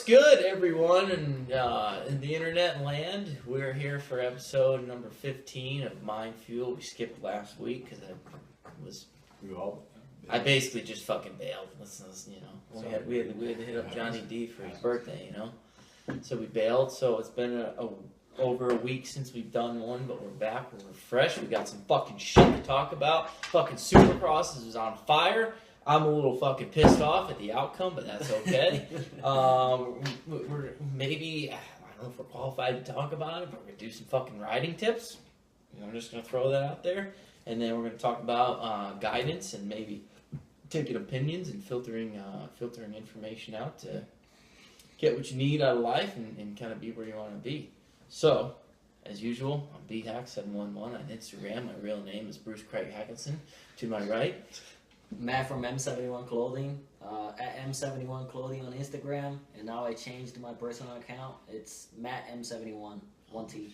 good, everyone, in the internet land? We're here for episode number 15 of Mind Fuel. We skipped last week because I basically just fucking bailed. We had to hit up Johnny D for his birthday, So we bailed. So it's been over a week since we've done one, but we're back. We're refreshed. We got some fucking shit to talk about. Fucking Supercross is on fire. I'm a little fucking pissed off at the outcome, but that's okay. We're maybe, I don't know if we're qualified to talk about it, but we're going to do some fucking riding tips. I'm just going to throw that out there. And then we're going to talk about guidance and maybe taking opinions and filtering information out to get what you need out of life and kind of be where you want to be. So, as usual, I'm BHack711 on Instagram. My real name is Bruce Craig Hackinson. To my right, Matt from M71 Clothing, at M71 Clothing on Instagram, and now I changed my personal account. It's Matt M71, 1T.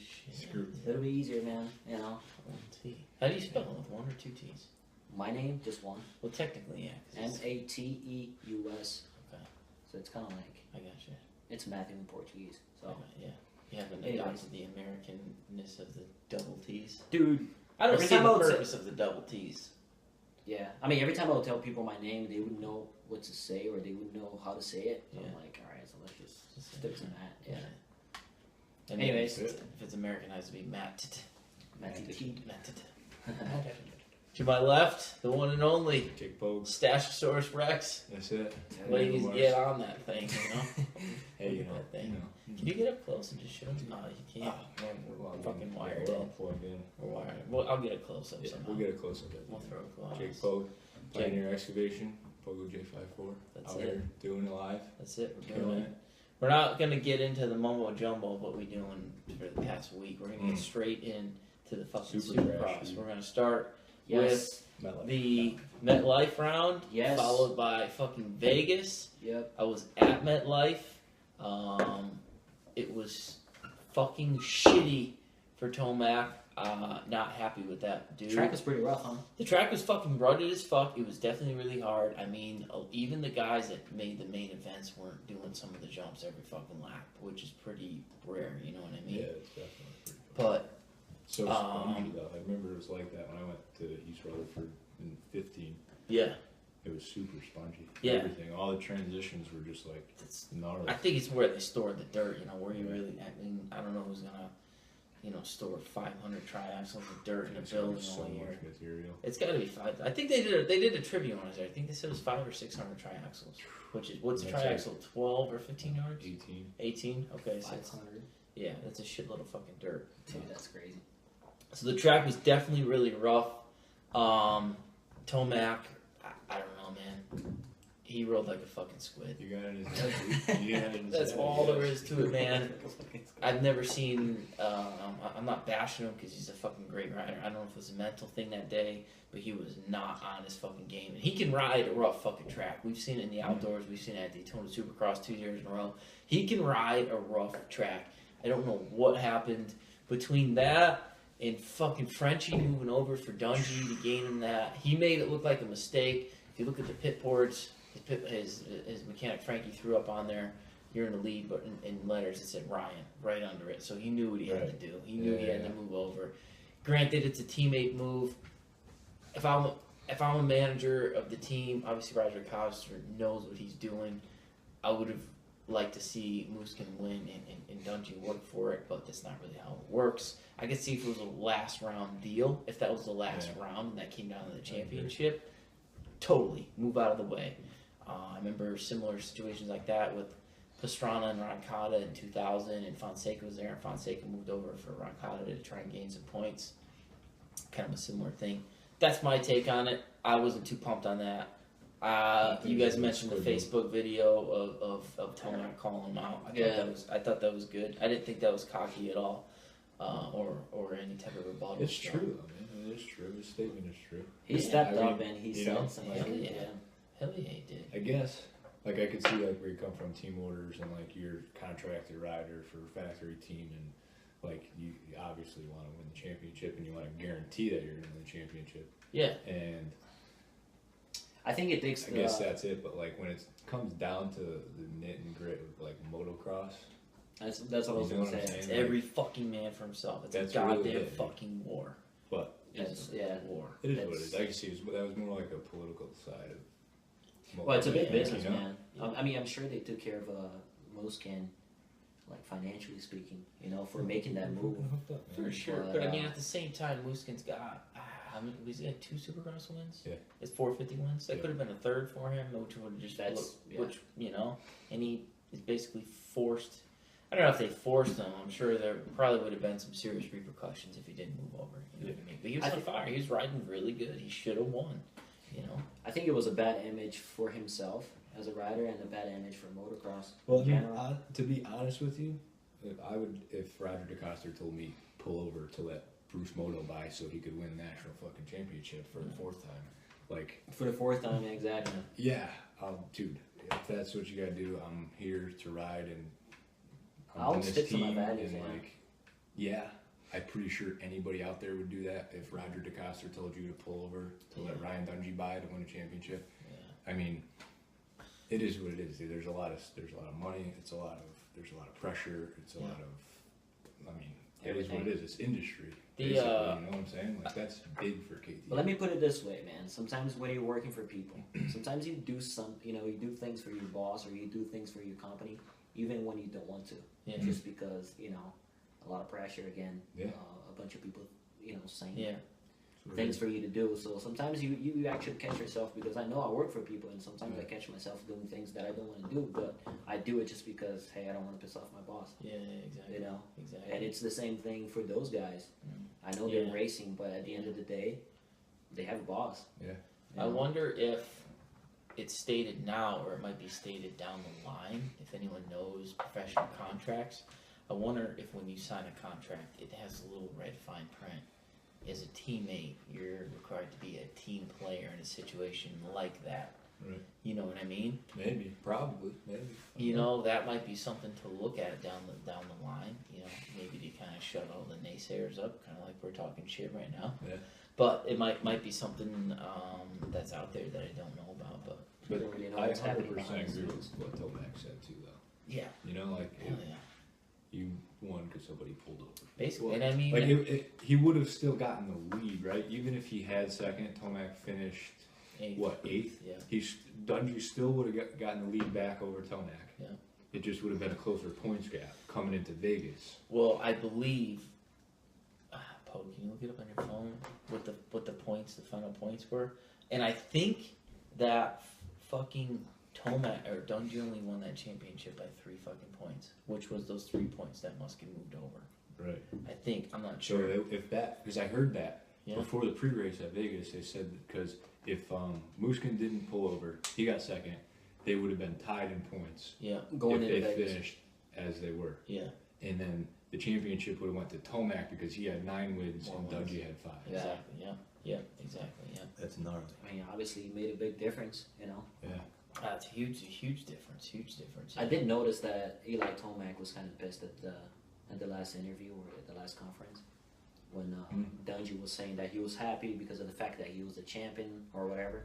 It'll be easier, man, 1T. How do you spell it, with 1 or 2 T's? My name, just one. Well, technically, yeah. Mateus. Okay. So it's kind of like... I gotcha. It's Matthew in Portuguese, so... Okay, yeah. You haven't adopted the Americanness of the double T's? Dude. I don't see the purpose of the double T's. Yeah, I mean, every time I would tell people my name, they would know what to say or they would know how to say it. So I'm like, all right, so let's just stick to that. Yeah. And anyways, if it's Americanized, it'd be Matt. To my left, the one and only Jake Pogue. Stashosaurus Rex. That's it. Ladies, get on that thing, Hey, that thing. Can you get up close and just show them? No, you can't. We're fucking wired in. Plugged in. We're wired. Well, I'll get a close up somehow. We'll get a close up. We'll throw a close. Jake Pogue, Pioneer Excavation, Pogo J54. That's out it. Here doing it live. That's it. We're doing it. We're not going to get into the mumbo jumbo of what we're doing for the past week. We're going to get straight into the fucking Supercross. We're going to start with the MetLife round, followed by fucking Vegas. Yep. I was at MetLife. It was fucking shitty for Tomac. Not happy with that, dude. The track was pretty rough, huh? The track was fucking rugged as fuck. It was definitely really hard. I mean, even the guys that made the main events weren't doing some of the jumps every fucking lap, which is pretty rare, you know what I mean? Yeah, it's definitely pretty But... So spongy, though. I remember it was like that when I went to East Rutherford in 15. Yeah. It was super spongy. Yeah. Everything. All the transitions were just like gnarly. I think it's where they store the dirt, where you really, I don't know who's going to, store 500 triaxles of dirt in a building all year. Much material. It's got to be 5. I think they did a trivia on it there. I think they said it was 500 or 600 triaxles, which is, what's a triaxle, 12 or 15 yards? 18. 18? Okay, so 500. Yeah, that's a shitload of fucking dirt. Dude, that's crazy. So the track was definitely really rough. Tomac, I don't know, man. He rode like a fucking squid. You got it in his head. You got it in his That's head, all there is to it, man. I've never seen, I'm not bashing him because he's a fucking great rider. I don't know if it was a mental thing that day, but he was not on his fucking game. And he can ride a rough fucking track. We've seen it in the outdoors. We've seen it at Daytona Supercross 2 years in a row. He can ride a rough track. I don't know what happened between that and fucking Frenchie moving over for Dungey to gain him that. He made it look like a mistake. If you look at the pit boards, his mechanic Frankie threw up on there, you're in the lead, but in letters it said Ryan right under it. So he knew what he had to do. He knew he had to move over. Granted, it's a teammate move. If I'm a manager of the team, obviously Roger Koster knows what he's doing. I would have liked to see Muskin win and Dungey work for it, but that's not really how it works. I could see if it was a last round deal, if that was the last round and that came down to the championship, totally move out of the way. I remember similar situations like that with Pastrana and Roncada in 2000, and Fonseca was there, and Fonseca moved over for Roncada to try and gain some points. Kind of a similar thing. That's my take on it. I wasn't too pumped on that. You guys mentioned the Facebook video of Tomac calling him out. I thought that was good. I didn't think that was cocky at all, or any type of rebuttal. It's true, though, man. It is true. His statement is true. He stepped up and he said something. Hell yeah, he did. I guess. Like, I could see, like, where you come from, team orders, and, like, you're contracted rider for a factory team, and, like, you obviously want to win the championship, and you want to guarantee that you're going to win the championship. Yeah. And I think it takes. I guess that's it. But like when it comes down to the knit and grit of like motocross, that's what I was you know gonna what I'm say. saying? It's every fucking man for himself. It's a That's really goddamn it. fucking war. But It's, It's yeah. a war. it is what it is. I can see that was more like a political side of. Well, it's a big motorsport, business, you know? man. I mean, I'm sure they took care of Muskin, like financially speaking, for making that move. For sure. But I mean, at the same time, Muskin's got, he's got 2 Supercross wins? Yeah. It's 450 wins. That Yeah. could have been a third for him, which would have just, which, and he is basically forced. I don't know if they forced him. I'm sure there probably would have been some serious repercussions if he didn't move over. You know what I mean? But he was on fire. He was riding really good. He should have won. I think it was a bad image for himself as a rider and a bad image for motocross. Well, in general. to be honest with you, if Roger DeCoster told me pull over to let Bruce Moto by so he could win national fucking championship for the 4th time, like For the 4th time, exactly. yeah, dude, if that's what you gotta do, I'm here to ride and I'll on this stick to my team values, and man. like, yeah, I'm pretty sure anybody out there would do that if Roger DeCoster told you to pull over to let Ryan Dungey by to win a championship. Yeah. I mean, it is what it is. Dude. There's a lot of money. There's a lot of pressure. It's a lot of, I mean, it is what it is. It's industry. Basically, you know what I'm saying? Like that's big for KTM. But let me put it this way, man. Sometimes when you're working for people, sometimes you do you do things for your boss or you do things for your company, even when you don't want to. Yeah. Just because, a lot of pressure again. Yeah. A bunch of people, saying Yeah. things for you to do. So sometimes you actually catch yourself, because I know I work for people and sometimes I catch myself doing things that I don't want to do, but I do it just because, hey, I don't want to piss off my boss. Yeah, exactly. Exactly. And it's the same thing for those guys. I know they're racing, but at the end of the day, they have a boss. Yeah. I wonder if it's stated now, or it might be stated down the line, if anyone knows professional contracts. I wonder if when you sign a contract, it has a little red fine print. As a teammate, you're required to be a team player in a situation like that. Right. You know what I mean? Maybe, probably, maybe. That might be something to look at down the line. Maybe to kind of shut all the naysayers up, kind of like we're talking shit right now. Yeah. But it might be something that's out there that I don't know about. But You don't really know I what's happening 100% behind the agree with scenes. what Tomac said too, though. yeah, You won because somebody pulled over. basically. And I mean, Like he would have still gotten the lead, right? Even if he had second, Tomac finished eighth. Yeah. Dungey still would have gotten the lead back over Tomac. Yeah. It just would have been a closer points gap coming into Vegas. Well, I believe. Poe, can you look it up on your phone? What the points, the final points were? And I think that fucking Tomac or Dungey only won that championship by 3 fucking points, which was those 3 points that Muskin moved over. Right. I think, I'm not So sure. because I heard that Yeah. before the pre-race at Vegas, they said because if Muskin didn't pull over, he got second, they would have been tied in points Yeah, Going if into they Vegas. finished as they were. yeah, And then the championship would have went to Tomac because he had 9 wins More and wins. Dungey had 5. exactly. Yeah, exactly. Yeah. That's gnarly. I mean, obviously, he made a big difference. Yeah. It's a huge difference. Huge difference. I did notice that Eli Tomac was kind of pissed at the last interview or at the last conference when Dungey was saying that he was happy because of the fact that he was a champion or whatever.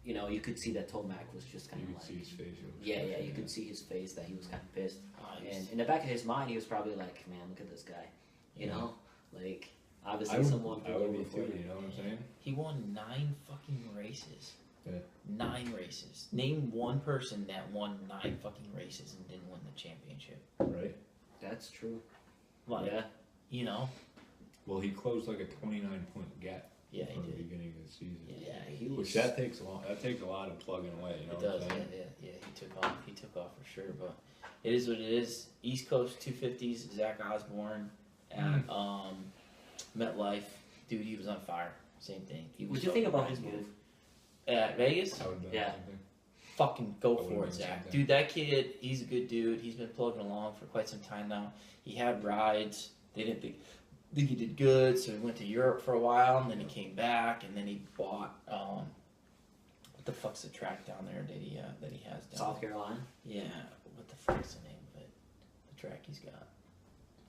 You could see that Tomac was just kind You of could like, see his face. you could see his face that he was kind of pissed. Nice. And in the back of his mind, he was probably like, man, look at this guy. Like, obviously I someone would pulled over be for too, him. you know what I'm saying? He won 9 fucking races. Yeah. 9 races. Name one person that won 9 fucking races and didn't win the championship. Right? That's true. Like, Yeah. Well, he closed like a 29-point gap Yeah, he from the did. beginning of the season. Yeah, he was. Which that takes a lot of plugging away, you know It what does. I'm saying? Yeah. He took off for sure. But it is what it is. East Coast 250s. Zach Osborne at MetLife. Dude, he was on fire. Same thing. He was What'd you think about fucking his move? at Vegas? I would have done Yeah. something. Fucking go I would've for it, done Zach. something. Dude, that kid, he's a good dude. He's been plugging along for quite some time now. He had rides. They didn't think he did good, so he went to Europe for a while, and then he came back, and then he bought what the fuck's the track down there that he has down South Carolina. Yeah, what the fuck's the name of it? The track he's got.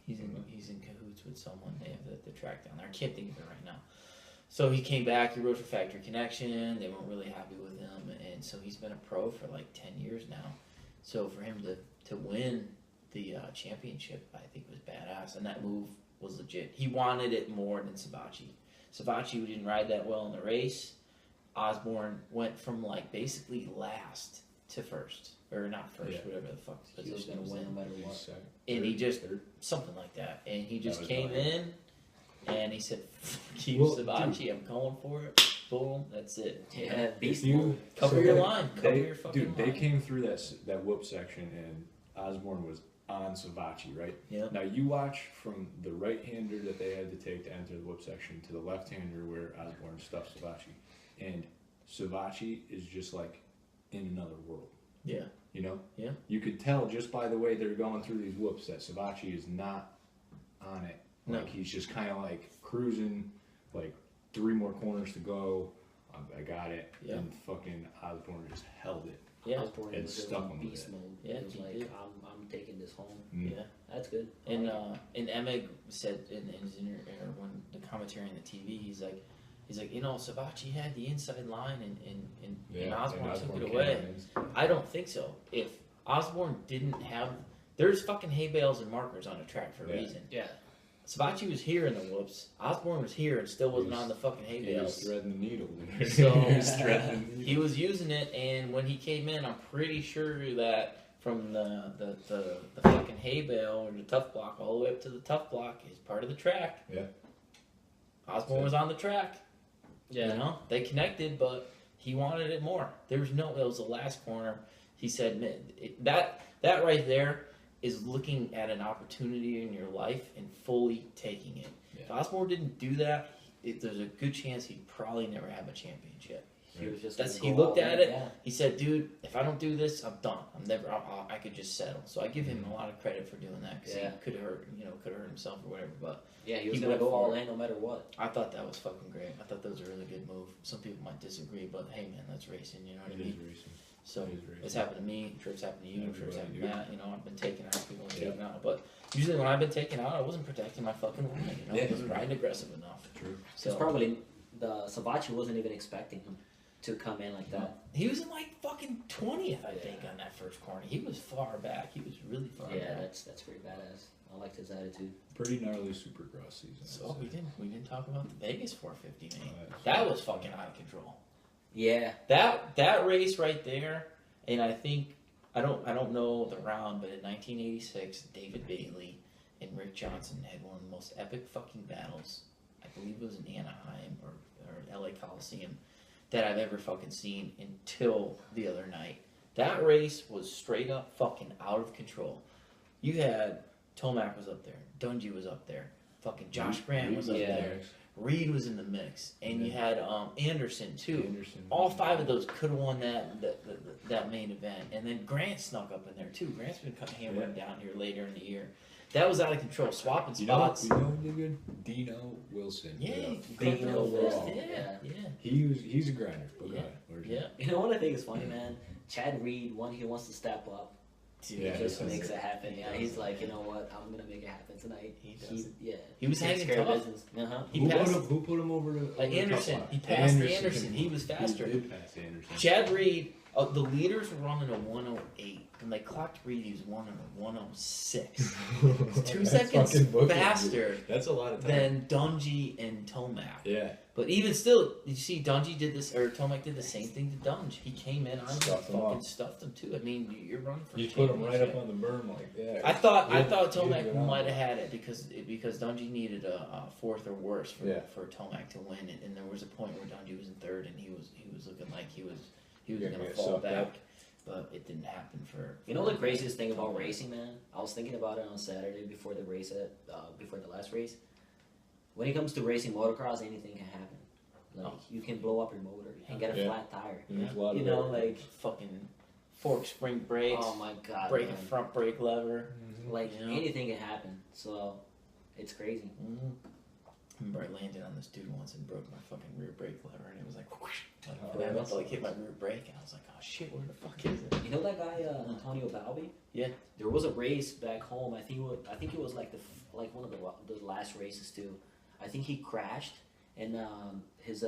He's in cahoots with someone. They have the track down there. I can't think of it right now. So he came back, he rode for Factory Connection, they weren't really happy with him, and so he's been a pro for like 10 years now. So for him to win the championship, I think was badass, and that move was legit. He wanted it more than Savatgy. Savatgy didn't ride that well in the race. Osborne went from like basically last to first, or not first, whatever the fuck position was in. No matter what. And he just, something like that, and he just came in. And he said, "Fuck you, Savatgy, I'm going for it." Boom, that's it. Yeah, beast cover your line. Cover your fucking line. They came through that whoop section, and Osborne was on Savatgy, right? Yeah. Now you watch from the right-hander that they had to take to enter the whoop section to the left-hander where Osborne stuffed Savatgy, and Savatgy is just like in another world. Yeah. You know? Yeah. You could tell just by the way they're going through these whoops that Savatgy is not on it. No. Like he's just kind of like cruising, like 3 more corners to go. I got it. Yeah. And fucking Osborne just held it. Yeah. Osborne And was stuck in him with beast it. mode. Yeah, He was he like, did. I'm taking this home. Yeah. That's good. And Emig said in his or when the commentary on the TV, he's like, you know, Savatgy had the inside line and Osborne took it away. I don't think so. If Osborne didn't have, there's fucking hay bales and markers on the track for a reason. Yeah. Savatgy was here in the whoops. Osborne was here and still wasn't on the fucking hay He was bales. threading the needle. So he was using it, and when he came in, I'm pretty sure that from the fucking hay bale or the tough block all the way up to the tough block is part of the track. Yeah. Osborne was on the track. Yeah. You know, they connected, but he wanted it more. There was no. It was the last corner. He said, "Man, that right there is looking at an opportunity in your life and fully taking it." Yeah. If Osborne didn't do that, there's a good chance he'd probably never have a championship. He was just. He looked at it. Yeah. He said, "Dude, if I don't do this, I'm done. I could just settle." So I give him a lot of credit for doing that because he could have hurt himself or whatever. But yeah, he was gonna go all in no matter what. I thought that was fucking great. I thought that was a really good move. Some people might disagree, but hey, man, that's racing. You know what I mean? It is racing. So it's happened to me. I'm sure it's happened to you. I'm sure it's happened to Matt. You know, I've been taken out. People have been taken out. But usually when I've been taken out, I wasn't protecting my fucking line. You know, I wasn't riding aggressive enough. True. So it's probably the Savatgy wasn't even expecting him to come in like that. He was in like fucking 20th, I think, on that first corner. He was far back. He was really far back. Yeah, that's pretty badass. I liked his attitude. Pretty gnarly Supercross season. So we didn't talk about the Vegas 450, man. That was fucking out of control. Yeah. That race right there, and I think I don't know the round, but in 1986, David Bailey and Rick Johnson had one of the most epic fucking battles. I believe it was in Anaheim or LA Coliseum that I've ever fucking seen until the other night. That race was straight up fucking out of control. You had Tomac was up there, Dungey was up there, fucking Josh Grant was up there, Reed was in the mix, and you had Anderson too. All 5 of those could have won that main event, and then Grant snuck up in there too. Grant's been hammering down here later in the year. That was out of control, swapping spots. You know who did good? Dino Wilson. Yeah, Dino Wilson. Yeah. He's a grinder. Yeah. You know what I think is funny, man? Chad Reed, when he wants to step up, he just makes it happen. Yeah, he's like, you know what? I'm gonna make it happen tonight. He was hanging tough. Who put him over to Anderson? He passed Anderson. He was faster. He did pass Anderson. Chad Reed. The leaders were running a 108. When they clocked Reed, he was running a 106. It's 2 seconds faster. That's a lot of time. Than Dungey and Tomac. Yeah. But even still, you see, Dungey did this, or Tomac did the same thing to Dunge. He came in on him and fucking stuffed him too. I mean, you're running for. You put him right up on the berm like that. I thought Tomac might have had it because Dungey needed a 4th or worse for Tomac to win, and there was a point where Dungey was in 3rd, and he was looking like he was going to fall back. But it didn't happen for. You know the craziest thing about racing, man? I was thinking about it on Saturday before the race before the last race. When it comes to racing motocross, anything can happen. Like you can blow up your motor and get a flat tire. You know, like fucking fork spring brakes. Oh my god! Break a front brake lever. Like anything can happen. So it's crazy. I remember I landed on this dude once and broke my fucking rear brake lever, and it was like whoosh. And I went to hit my rear brake, and I was like, oh shit, where the fuck is it? You know that guy Antonio Balbi? Yeah. There was a race back home. I think it was like one of the last races too. I think he crashed and his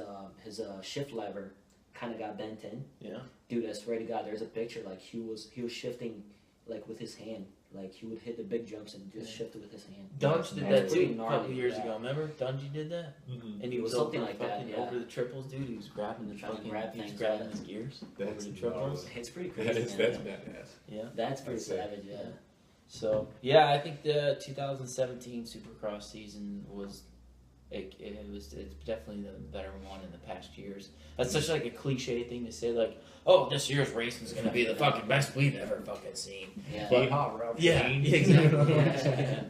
shift lever kind of got bent in. Yeah. Dude, I swear to God, there's a picture like he was shifting like with his hand. Like he would hit the big jumps and just shift it with his hand. Dunge did that too a couple years ago. Remember, Dungy did that, and he was something over like that. Yeah. over the triples, dude. He was grabbing the fucking, he was things, grabbing his gears over That's the triples. It's pretty crazy. That's badass. Yeah, That's pretty That's it. savage. Yeah. So yeah, I think the 2017 Supercross season was it's definitely the better one in the past years. That's such like a cliche thing to say, like, oh, this year's racing's gonna be the fucking best we've ever fucking seen. Yeah. Yeah, exactly. Yeah.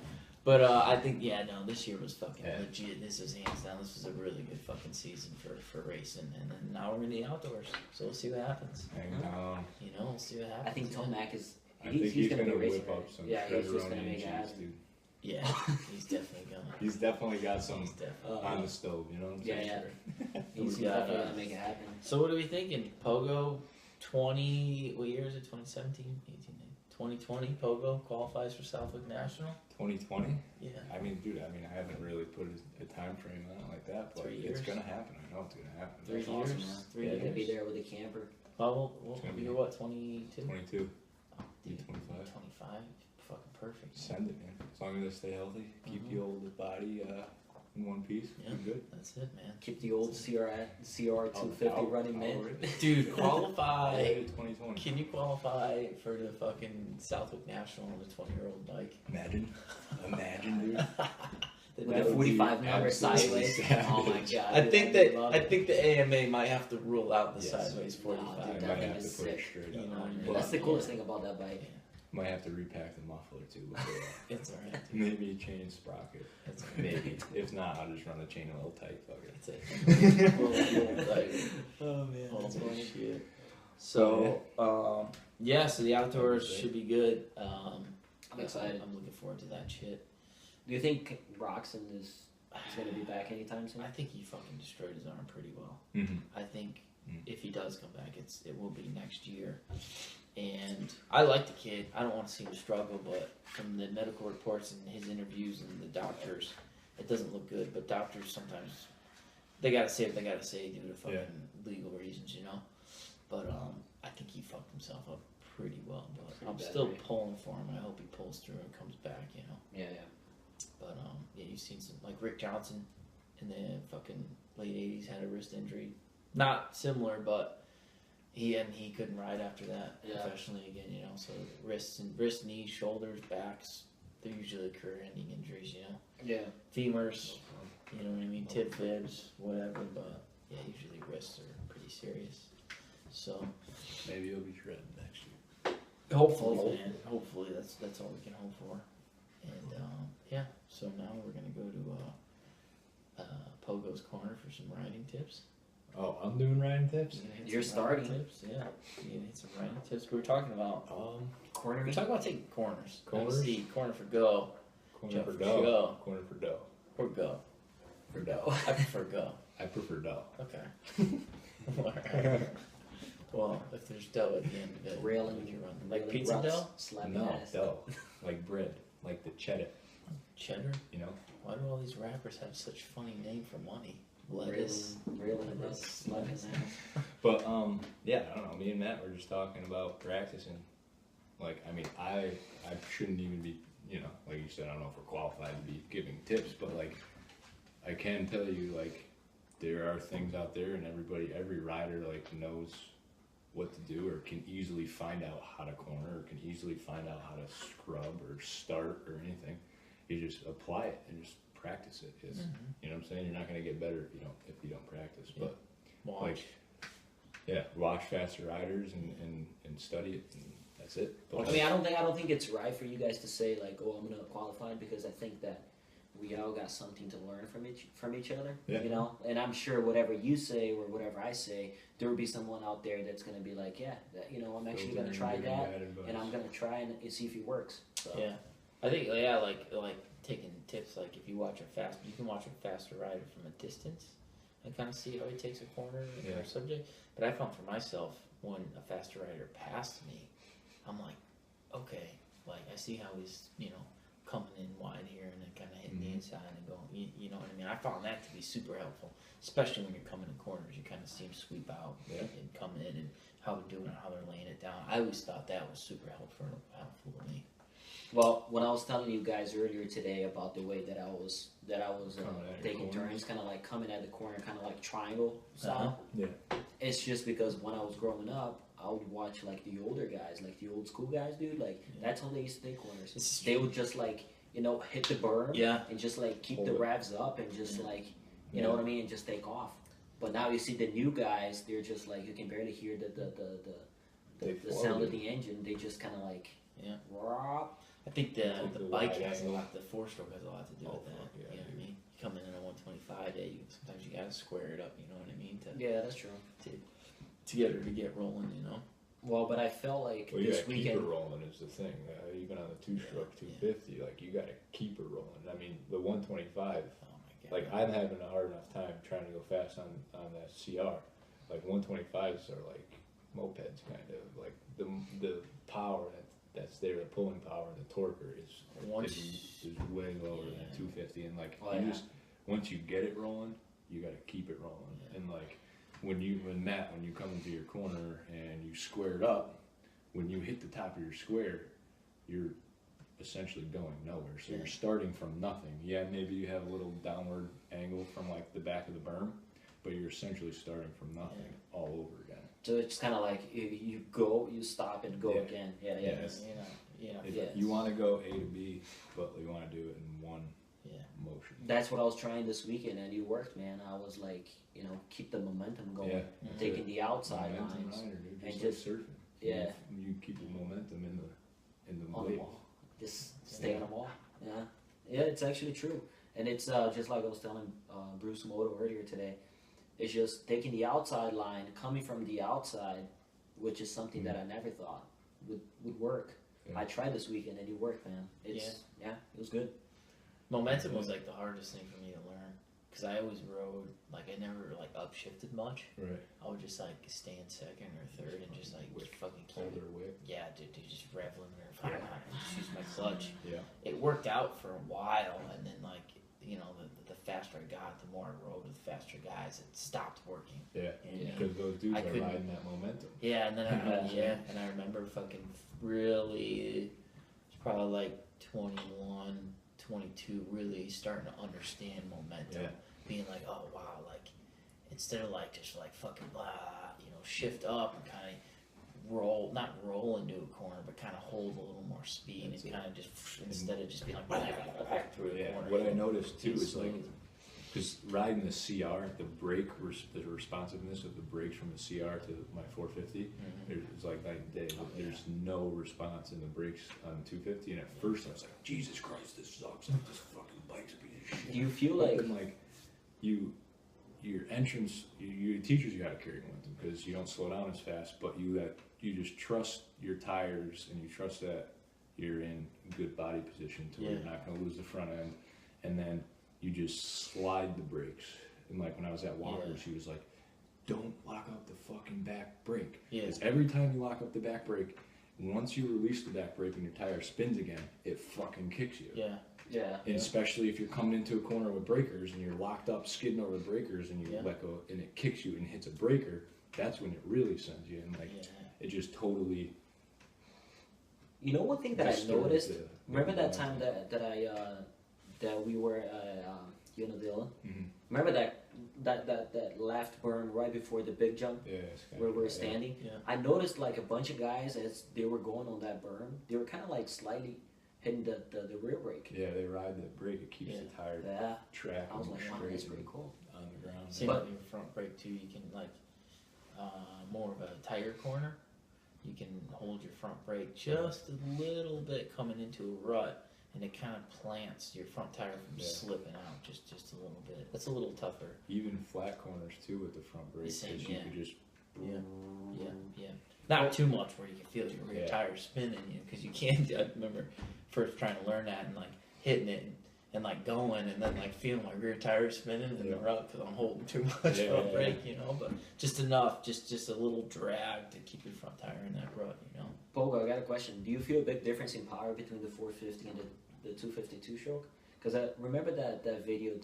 But I think this year was fucking legit. This was hands down. This was a really good fucking season for racing, and then now we're in the outdoors, so we'll see what happens. We'll see what happens. I think Tomac is. I think he's gonna whip up some he's treasure just on gonna the make it AGs, happen. dude. Yeah, he's definitely going. He's definitely got some He's definitely. on the stove, you know what I'm saying? Yeah. He's We got, definitely gonna make it happen. So what are we thinking? Pogo 20, what year is it? 2017? 18, 2020 Pogo qualifies for Southwick National? 2020? Yeah. I mean, dude, I haven't really put a time frame on it like that, but 3 years? it's gonna happen. I know it's gonna happen. 3 That's years? awesome, man. 3 You're years? gonna be there with a camper. Well, It's gonna be- you're what, 22? 22. Oh, dude, 25. 25? Fucking perfect. Send it, man. As long as they stay healthy, keep the old body in one piece. Yeah. Be good. That's it, man. Keep the old CR 250 I'll- running mid. Dude, qualify. Already 2020. Can you qualify for the fucking Southwick National on the 20-year-old bike? Imagine, dude. With That a would 45 be number absolutely sideways. savage. Oh my god. I dude, think would love it. the AMA might have to rule out the Yes. sideways 45. Nah, I dude, might that thing have to is put it sick. straight You up. know what I mean? Well, that's the coolest thing about that bike. Might have to repack the muffler too. It's alright. Maybe change sprocket. It's Maybe. If not, I'll just run the chain a little tight. Fuck it. It's it. Oh man, Holy shit. So, so the outdoors should be good. I'm excited. I'm looking forward to that shit. Do you think Roxon is going to be back anytime soon? I think he fucking destroyed his arm pretty well. Mm-hmm. I think if he does come back, it will be next year. And I like the kid. I don't want to see him struggle, but from the medical reports and his interviews and the doctors, it doesn't look good. But doctors sometimes they gotta say what they gotta say due to fucking legal reasons, you know. But I think he fucked himself up pretty well. But Pretty I'm bad, still right? pulling for him. I hope he pulls through and comes back, you know. Yeah. But you've seen some like Rick Johnson in the fucking late '80s had a wrist injury, not similar, but he couldn't ride after that professionally again, you know. So wrists, knees, shoulders, backs, they're usually career-ending injuries, you know. Yeah. Femurs, you know what I mean, tib fibs, whatever. But yeah, usually wrists are pretty serious. So Maybe he'll be shredded next year. hopefully, man. Hopefully, that's all we can hope for. And so now we're gonna go to Pogo's Corner for some riding tips. Oh, I'm doing riding tips. You're Some riding starting. tips, yeah. You gonna hit some riding tips. We were talking about Corner. we're talking about taking corners. Corners? See, corner for go Corner Jump for for dough. show. Corner for dough. or go. For dough. I prefer go. I prefer dough. Okay. Alright. Well, if there's dough at the end of it, Railing. we can run like pizza ruts, dough, Slapping No, ass. dough. Like bread. Like the cheddar. cheddar. You know? Why do all these rappers have such funny name for money? Lettuce. Railing. Lettuce. Slapping ass. But yeah, I don't know. Me and Matt were just talking about practicing. Like, I mean, I shouldn't even be, you know, like you said, I don't know if we're qualified to be giving tips, but like, I can tell you, like, there are things out there, and every rider like knows what to do, or can easily find out how to corner, or can easily find out how to scrub or start or anything. You just apply it and just practice it. It's, you know what I'm saying? You're not gonna get better if you don't practice. Yeah. But Watch. like, yeah, watch faster riders and study it, and that's it. But I mean, I don't think it's right for you guys to say like, "Oh, I'm gonna qualify," because I think that we all got something to learn from each other. Yeah. You know, and I'm sure whatever you say or whatever I say, there will be someone out there that's gonna be like, "Yeah, that, you know, I'm actually gonna try Filtering that, bad advice. and I'm gonna try and see if it works." So. Yeah, I think like taking tips. Like if you can watch a faster rider from a distance and kind of see how he takes a corner or subject. But I found for myself when a faster rider passed me, I'm like, okay, like I see how he's coming in wide here and then kind of hitting the inside and going, you know what I mean? I found that to be super helpful, especially when you're coming in corners. You kind of see them sweep out and come in and how they're doing it, how they're laying it down. I always thought that was super helpful to me. Well, when I was telling you guys earlier today about the way that I was taking turns, kind of like coming at the corner, kind of like triangle style. It's just because when I was growing up, I would watch like the older guys, like the old school guys, dude. Like that's how they used to take corners. They would just like hit the berm, and just like keep the revs up and just like you know what I mean, and just take off. But now you see the new guys, they're just like you can barely hear the sound of the engine. They just kind of like I think the bike has a lot, the 4-stroke has a lot to do with that. You know what I mean? You come in at a 125, sometimes you gotta square it up. You know what I mean? That's true. To get her to get rolling, you know. Well, but I felt like this weekend. Keep her rolling is the thing. Even on the 2-stroke 250, like you gotta keep her rolling. I mean, the 125. Oh my God. Like I'm having a hard enough time trying to go fast on that CR. Like 125s are like mopeds, kind of like the power that's there, the pulling power, the torque is way lower than 250, and like once you get it rolling, you got to keep it rolling. And like when you come into your corner and you square it up, when you hit the top of your square, you're essentially going nowhere. So you're starting from nothing. Yeah, maybe you have a little downward angle from like the back of the berm, but you're essentially starting from nothing all over again. So it's kind of like you go, you stop, and go again. You want to go A to B, but you want to do it in one motion. That's what I was trying this weekend, and it worked, man. I was like, keep the momentum going, taking the outside lines, and just like surfing. Yeah, you keep the momentum in the wave. Just stay on the wall. Yeah, it's actually true, and it's just like I was telling Bruce Moto earlier today. It's just taking the outside line, coming from the outside, which is something that I never thought would work. I tried this weekend and it worked, man. It was good. Momentum was like the hardest thing for me to learn because I always rode like I never like upshifted much. Right. I would just like stay in second or third and just like fucking keep hold her whip. Yeah, dude, just rev limiter and just use my clutch. Yeah. It worked out for a while, and then like the faster I got, the more I rode with faster guys. It stopped working. Yeah, because those dudes are riding that momentum. Yeah, and then and I remember fucking really, it's probably like 21, 22, really starting to understand momentum. Yeah. Being like, oh wow, like instead of like just like fucking blah, shift up and kind of not roll into a corner, but kind of hold a little more speed and kind of just instead of just being like back through a corner. What I noticed too is like, because riding the CR, the responsiveness of the brakes from the CR to my 450, it's like night and day. There's no response in the brakes on 250, and at first I was like, Jesus Christ, this sucks. Like, this fucking bike's a piece of shit. Do you feel like your entrance, your teachers, you got to carry momentum because you don't slow down as fast, but you just trust your tires and you trust that you're in good body position to where you're not going to lose the front end, and then you just slide the brakes. And like when I was at Walker's, he was like, don't lock up the fucking back brake. Because every time you lock up the back brake, once you release the back brake and your tire spins again, it fucking kicks you. And especially if you're coming into a corner with breakers and you're locked up skidding over the breakers and you let go and it kicks you and hits a breaker, that's when it really sends you. And like it just totally. You know, one thing that I noticed. Remember that time that we were at Dillon? Remember that left burn right before the big jump where we were standing? I noticed like a bunch of guys as they were going on that burn, they were kind of like slightly hitting the rear brake. Yeah, they ride the brake. It keeps the tire track. I was like, wow, that's pretty cool. On the ground. Same with your front brake too. You can like more of a tighter corner. You can hold your front brake just a little bit coming into a rut, and it kind of plants your front tire from slipping out just a little bit. That's a little tougher. Even flat corners too with the front brake, because you could just not too much where you can feel your rear tire spinning, because you can't. I remember first trying to learn that and like hitting it and like going and then like feeling my rear tire spinning in the rut because I'm holding too much front brake, but just enough, just a little drag to keep your front tire in that rut, Pogo, I got a question. Do you feel a big difference in power between the 450 and the 252 stroke. Because I remember that video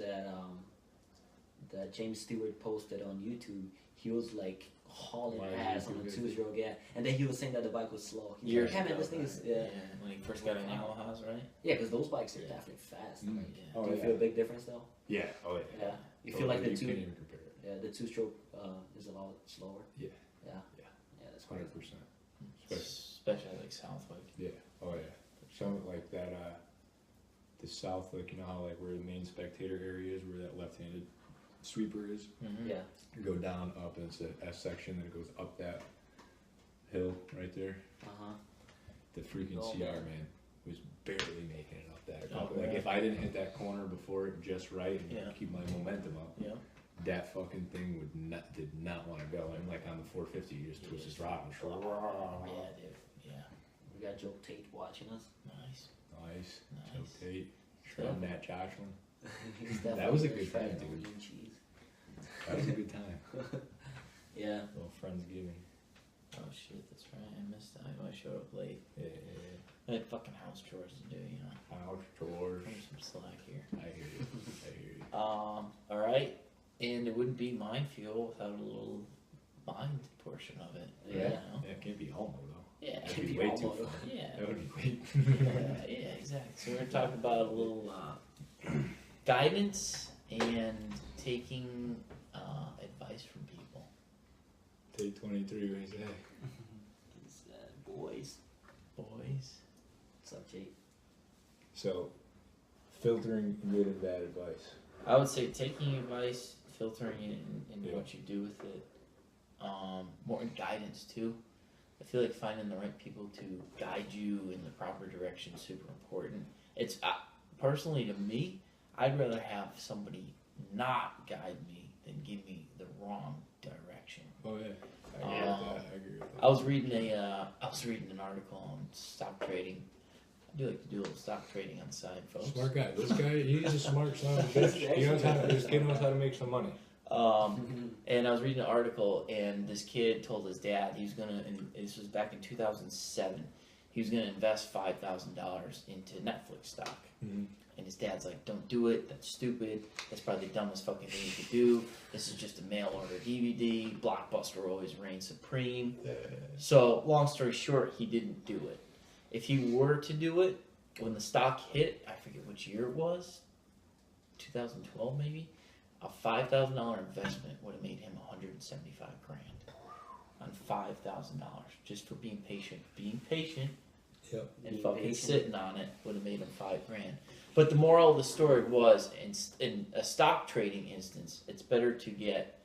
that James Stewart posted on YouTube. He was like hauling ass on a 2-stroke, yeah. And then he was saying that the bike was slow. He was like, yeah, man, this thing is... Yeah, when he first got in Yamahas, right? Yeah, because those bikes are definitely fast. Mm. Like, do you feel a big difference, though? Yeah, oh yeah. Yeah. You feel like the you two... can't even compare it. Yeah, the 2-stroke is a lot slower. Yeah. Yeah. Yeah. Yeah, that's crazy. 100%. Especially like Southwick. Yeah, oh yeah. Some like that, the south, like, you know how like where the main spectator area is, where that left-handed sweeper is? Mm-hmm. Yeah. You go down, up, and it's an S section, then it goes up that hill right there. Uh-huh. The freaking Oh, CR, man. man, was barely making it up that. Oh, like, yeah. if I didn't hit that corner before it just right and Yeah. keep my momentum up, Yeah. that fucking thing did not want to go. And like on the 450, you just twist the throttle. Yeah, dude. Yeah. We got Joe Tate watching us. Nice. Nice. Joe Nice. Tate. Yeah. Shred Matt Jocelyn. He's That was a definitely good time, shredding dude. onion cheese. That was a good time. Yeah. Little Friendsgiving. Oh shit, that's right. I missed that. I showed up late. Yeah. I had fucking house chores to do, you know. House chores. There's some slack here. I hear you. I hear you. All right. And it wouldn't be mind fuel without a little mind portion of it. Yeah. You know? That can't be homo though. Yeah. That'd be way too fun. Yeah. That would be way. Yeah, exactly. So we're gonna talk about a little guidance and taking advice from people. Take 23, what do you say? It's, boys. Boys. What's up, Jake? So, filtering good and bad advice. I would say taking advice, filtering it, and Yeah. what you do with it. More guidance too. I feel like finding the right people to guide you in the proper direction is super important. It's personally to me, I'd rather have somebody not guide me than give me the wrong direction. Oh yeah, I agree with that. I agree with that. I was reading an article on stock trading. I do like to do a little stock trading on the side, folks. Smart guy. This guy, he's a smart son of a bitch. This kid knows how to make some money. And I was reading an article, and this kid told his dad he was gonna, and this was back in 2007, he was gonna invest $5,000 into Netflix stock. Mm-hmm. And his dad's like, "Don't do it. That's stupid. That's probably the dumbest fucking thing you could do. This is just a mail order DVD. Blockbuster always reigns supreme." So, long story short, he didn't do it. If he were to do it, when the stock hit, I forget which year it was, 2012 maybe, a $5,000 investment would have made him $175 grand on $5,000 just for being patient. Being patient. Yep. And fucking sitting on it would have made him $5 grand. But the moral of the story was, in a stock trading instance, it's better to get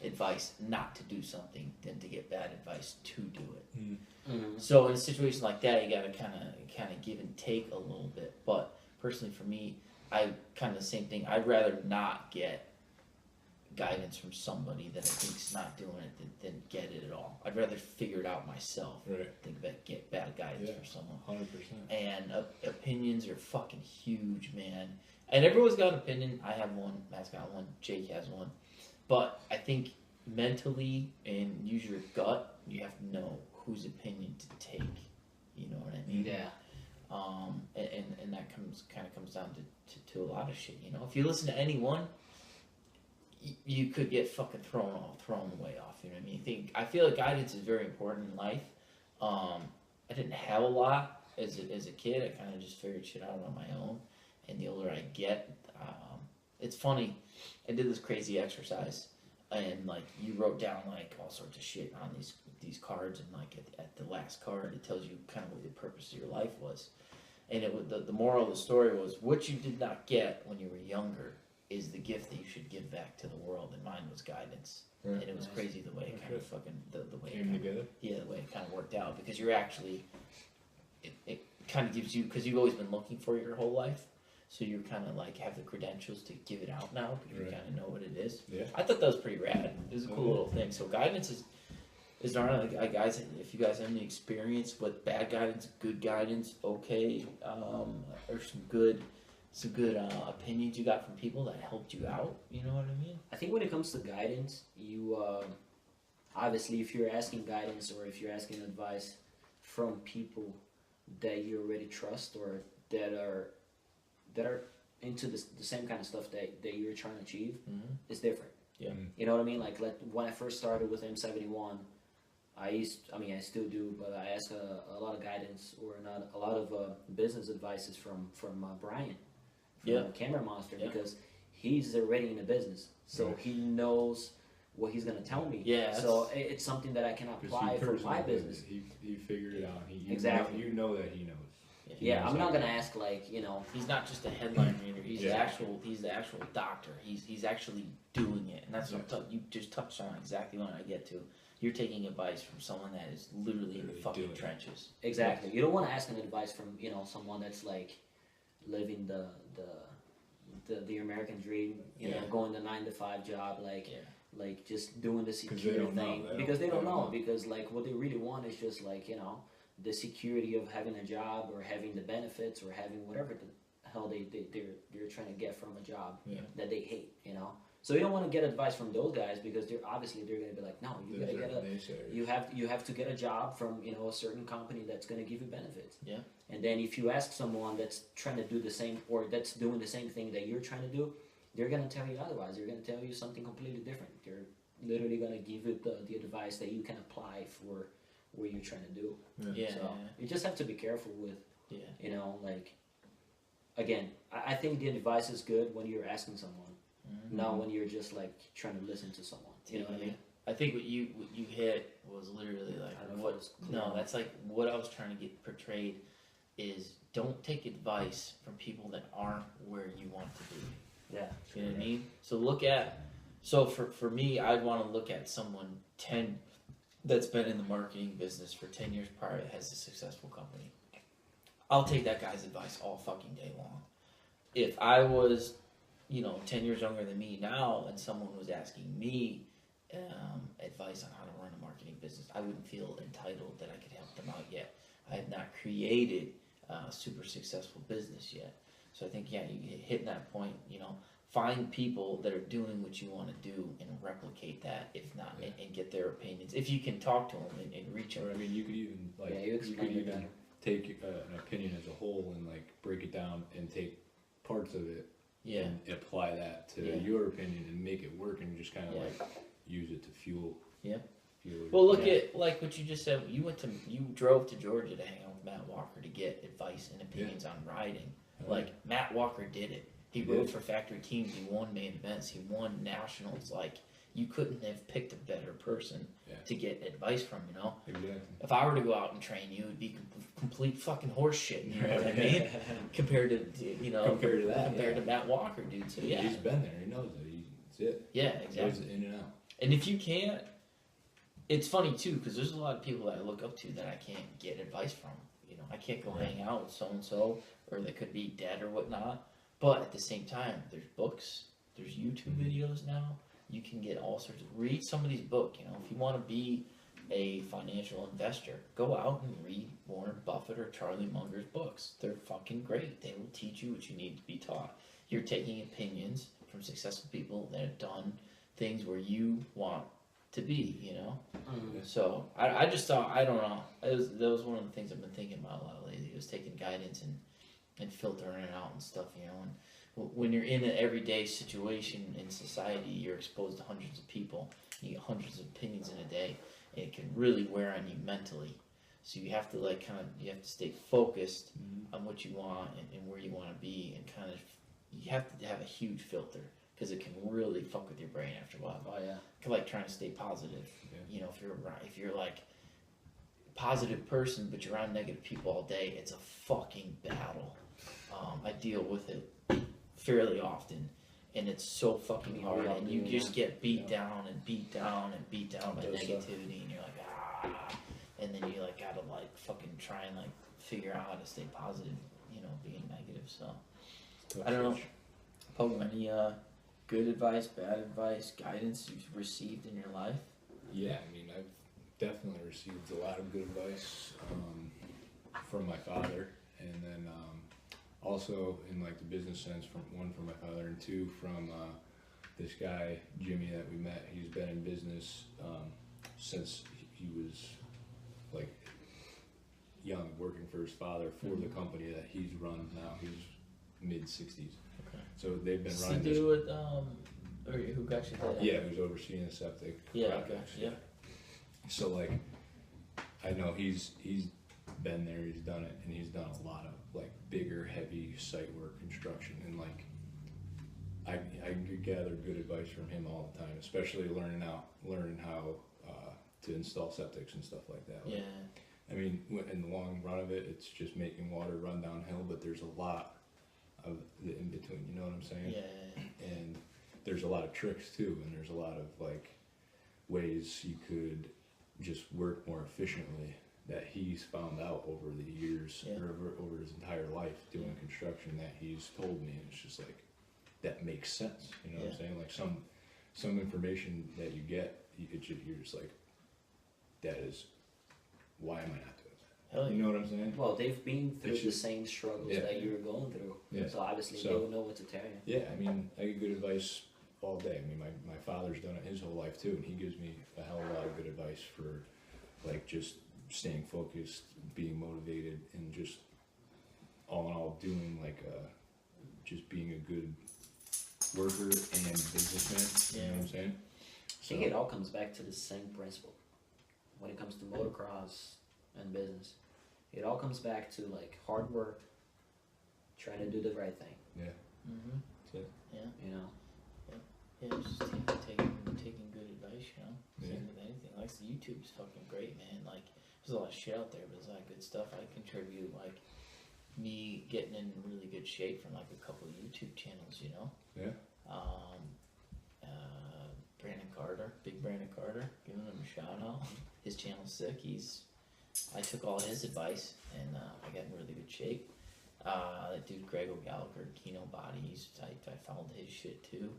advice not to do something than to get bad advice to do it. Mm-hmm. So in a situation like that, you gotta kind of give and take a little bit. But personally, for me, I kind of the same thing. I'd rather not get guidance from somebody that I think's not doing it than get it at all. I'd rather figure it out myself Right. than get bad guidance Yeah. from someone. 100%. And opinions are fucking huge, man. And everyone's got an opinion. I have one. Matt's got one. Jake has one. That I think mentally and use your gut, you have to know whose opinion to take. You know what I mean? Yeah. And that comes down to a lot of shit. You know, if you listen to anyone, you could get fucking thrown way off. You know what I mean? I feel like guidance is very important in life. I didn't have a lot as a kid. I kind of just figured shit out on my own. And the older I get, it's funny. I did this crazy exercise, and like you wrote down like all sorts of shit on these cards, and like at the last card, it tells you kind of what the purpose of your life was. And it was the moral of the story was what you did not get when you were younger is the gift that you should give back to the world, and mine was guidance. Right. And it was crazy the way it kind of fucking the way Came together. Yeah, the way it kind of worked out, because you're actually it kind of gives you, because you've always been looking for it your whole life, so you kind of like have the credentials to give it out now because you Right. kind of know what it is. Yeah. I thought that was pretty rad. It was a cool little thing. So guidance is darn like guys. If you guys have any experience with bad guidance, good guidance, okay, or some good opinions you got from people that helped you out. You know what I mean? I think when it comes to guidance, you obviously if you're asking guidance or if you're asking advice from people that you already trust or that are into the same kind of stuff that you're trying to achieve is different. Yeah. You know what I mean? Like when I first started with M71, I still do, but I ask a lot of guidance or not a lot of business advices from Brian, from Camera Monster, because he's already in the business, so he knows what he's gonna tell me. Yeah. So it's something that I can apply for my business. He figured it out. Exactly. You know that he knows. Yeah, I'm not gonna ask like, you know. He's not just a headline reader. He's the actual. He's the actual doctor. He's actually doing it, and that's what you just touched on exactly what I get to. You're taking advice from someone that is literally in the fucking trenches. Exactly. You don't want to ask an advice from, you know, someone that's like living the American dream, you know, going the 9-to-5 job, like just doing the security thing, because they don't know. Because like what they really want is just like, you know, the security of having a job or having the benefits or having whatever the hell they're trying to get from a job that they hate, you know. So you don't want to get advice from those guys, because they're going to be like, no, you gotta get you have to get a job from, you know, a certain company that's going to give you benefits. Yeah. And then if you ask someone that's trying to do the same, or that's doing the same thing that you're trying to do, they're going to tell you otherwise. They're going to tell you something completely different. They're literally going to give you the advice that you can apply for what you're trying to do. Yeah. So you just have to be careful with, you know, like, again, I think the advice is good when you're asking someone. Not when you're just like trying to listen to someone. You know what I mean? I think what you hit was literally like that's like what I was trying to get portrayed is don't take advice from people that aren't where you want to be. Yeah. You know what I mean? So for me, I'd want to look at someone that's been in the marketing business for 10 years prior that has a successful company. I'll take that guy's advice all fucking day long. If I was 10 years younger than me now, and someone was asking me advice on how to run a marketing business, I wouldn't feel entitled that I could help them out yet. I have not created a super successful business yet. So I think, you hit that point, find people that are doing what you want to do and replicate that, if not, and get their opinions. If you can talk to them and reach them. Or, I mean, you could even, take an opinion as a whole and like break it down and take parts of it and apply that to your opinion and make it work, and just kind of like use it to fuel. Yeah. Well, look at like what you just said. You drove to Georgia to hang out with Matt Walker to get advice and opinions on riding. Like Matt Walker did it. He rode for factory teams. He won main events. He won nationals. Like, you couldn't have picked a better person to get advice from. Exactly. If I were to go out and train you, it'd be complete fucking horse shit. You know what I mean? Compared to Matt Walker, dude. So he's been there. He knows it. That's it. Yeah, exactly. He knows it in and out. And if you can't, it's funny too, because there's a lot of people that I look up to that I can't get advice from. I can't go hang out with so and so, or they could be dead or whatnot. But at the same time, there's books, there's YouTube videos now. You can get all sorts of, read somebody's book. If you want to be a financial investor, go out and read Warren Buffett or Charlie Munger's books. They're fucking great. They will teach you what you need to be taught. You're taking opinions from successful people that have done things where you want to be, So I just thought, I don't know. That was one of the things I've been thinking about a lot lately. It was taking guidance and filtering it out and stuff, And when you're in an everyday situation in society, you're exposed to hundreds of people. You get hundreds of opinions in a day, and it can really wear on you mentally. So you have to you have to stay focused on what you want and where you want to be, and you have to have a huge filter, because it can really fuck with your brain after a while. Oh yeah. Like trying to stay positive. If you're like positive person, but you're around negative people all day, it's a fucking battle. I deal with it fairly often, and it's so fucking hard, and you just get beat down and beat down and beat down by negativity, and you're like, and then you gotta fucking try and figure out how to stay positive, being negative. So I don't know. Pogo, any good advice, bad advice, guidance you've received in your life? Yeah, I mean, I've definitely received a lot of good advice from my father, and then also in the business sense, from my father, and two from this guy Jimmy that we met. He's been in business since he was young, working for his father for the company that he's run now. He's mid-60s. Okay. So they've been Does running he this. do it, or who got you that? Yeah, who's overseeing the septic Yeah, projects. okay, yeah. So like, I know he's been there, he's done it, and he's done a lot of like bigger, heavy site work, construction, and like I gather good advice from him all the time, especially learning how to install septics and stuff like that. Like, Yeah. I mean, in the long run of it, it's just making water run downhill, but there's a lot of the in between. You know what I'm saying? Yeah. And there's a lot of tricks too, and there's a lot of like ways you could just work more efficiently that he's found out over the years, Yeah. or over his entire life doing construction, that he's told me, and it's just like, that makes sense, you know what I'm saying? Like some information that you get, you're just like, that is, why am I not doing that? Hell You yeah. know what I'm saying? Well, they've been through It's the just- same struggles Yeah. that you were going through. Yeah. So obviously So- they will know what to tell you. Yeah, I mean, I get good advice all day. I mean, my father's done it his whole life too, and he gives me a hell of a lot of good advice for, like, just staying focused, being motivated, and just all in all doing like just being a good worker and businessman. You know what I'm saying? I think it all comes back to the same principle when it comes to motocross and business. It all comes back to like hard work, trying to do the right thing. Yeah. Mm-hmm. That's it. Yeah. You know. Yeah, just taking good advice, you know. Yeah. Same with anything. Like YouTube's fucking great, man. Like there's a lot of shit out there, but there's a lot of good stuff. I contribute like me getting in really good shape from like a couple of YouTube channels, you know. Yeah. Brandon Carter, Big Brandon Carter, giving him a shout out. His channel's sick. I took all his advice and I got in really good shape. That dude Greg O'Gallagher, Kino Bodies, I followed his shit too.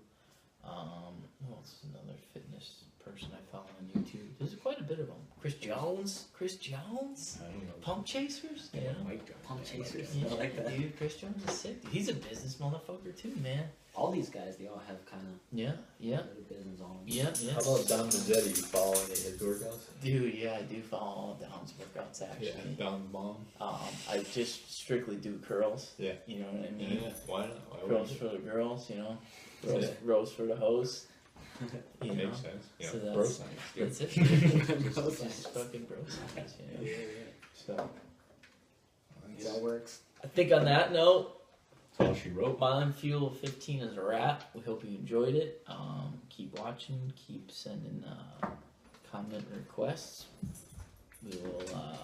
Who else is another fitness person I follow on YouTube? There's quite a bit of them. Chris Jones? I don't know. Pump Chasers? Yeah. Mike Jones. Pump Yeah, Mike chasers. Jones. Yeah, I like that. dude, Chris Jones is sick. Dude. He's a business motherfucker too, man. All these guys, they all have kind of Yeah, yeah, a little business on them. yeah, yeah. How about Don Mazzetti? You follow any of his workouts? Dude, yeah, I do follow all of Don's workouts actually. Yeah, Don's mom. I just strictly do curls. Yeah. You know what I mean? Yeah. Why not? Why Curls would for the girls, you know. Yeah. Roast for the host. You you? know? Makes sense. Yeah. So Bro that's- science. Dude. That's it. Bro Just science. fucking bro science, you know. So It all works. I think on that note, That's all she wrote. Mind Fuel 15 is a wrap. We hope you enjoyed it. Keep watching. Keep sending comment requests. We will.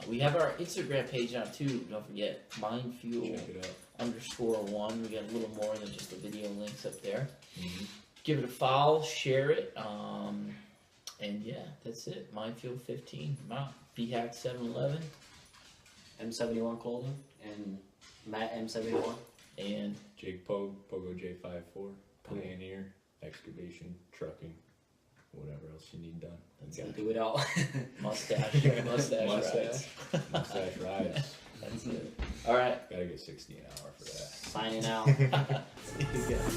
We have our Instagram page now too. Don't forget mindfuel Check it out. _1. We got a little more than just the video links up there. Mm-hmm. Give it a follow. Share it. And yeah, that's it. Mindfuel 15. BHack 711 M71 clothing and Matt M71. and Jake Pogo J54, Pioneer, excavation, trucking, whatever else you need done. That's You it. got Do it all. mustache Mustache. rides. Mustache rides. That's it. All right. Gotta get 60 an hour for that. Signing out. See you guys.